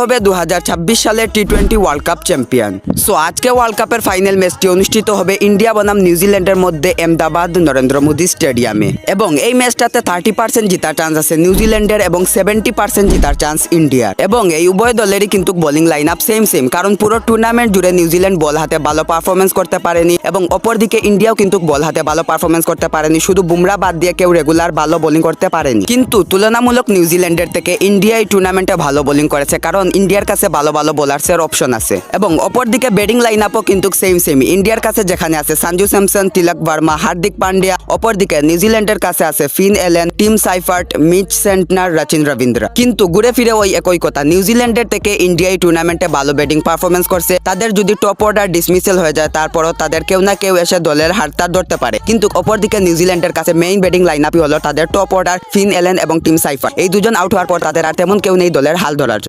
হবে 2026 সালের টি-20 world cup champion. So আজকে ওয়ার্ল্ড কাপের ফাইনাল ম্যাচটি অনুষ্ঠিত হবে ইন্ডিয়া বনাম নিউজিল্যান্ডের মধ্যে আহমেদাবাদ নরেন্দ্র মোদী স্টেডিয়ামে। এবং এই ম্যাচটাতে 30% জেতার চান্স আছে নিউজিল্যান্ডের এবং 70% জেতার চান্স ইন্ডিয়ার। এবং এই উভয় দলেরই কিন্তু বোলিং লাইন আপ সেম, কারণ পুরো টুর্নামেন্ট জুড়ে নিউজিল্যান্ড বল হাতে ভালো পারফরমেন্স করতে পারেনি এবং অপরদিকে ইন্ডিয়াও কিন্তু বল হাতে ভালো পারফরমেন্স করতে পারেনি, শুধু বুমরা বাদ দিয়ে কেউ রেগুলার ভালো বোলিং করতে পারেনি। কিন্তু তুলনামূলক নিউজিল্যান্ডের থেকে ইন্ডিয়া এই টুর্নামেন্টে ভালো বোলিং করেছে, কারণ ইন্ডিয়ার কাছে ভালো বোলার্সের অপশন আছে। এবং অপরদিকে ব্যাটিং লাইন আপও কিন্তু সেম ইন্ডিয়ার কাছে যেখানে আছে সঞ্জু স্যামসন, তিলক ভার্মা, হার্দিক পান্ডিয়া, অপরদিকে নিউজিল্যান্ডের কাছে আছে Finn Allen, Tim Seifert, Mitch Santner, Rachin Ravindra. কিন্তু ঘুরে ফিরে ওই একই কথা, নিউজিল্যান্ডের থেকে ইন্ডিয়া এই টুর্নামেন্টে ভালো ব্যাটিং পারফরমেন্স করছে। তাদের যদি টপ অর্ডার ডিসমিসেল হয়ে যায়, তারপরও তাদের কেউ না কেউ এসে দলের হারটা ধরতে পারে। কিন্তু অপরদিকে নিউজিল্যান্ডের কাছে মেইন ব্যাটিং লাইন আপই হলো তাদের টপ অর্ডার ফিন এলেন এবং টিম সাইফার্ট। এই দুজন আউট হওয়ার পর তাদের আর তেমন কেউ নেই দলের হাল ধরার।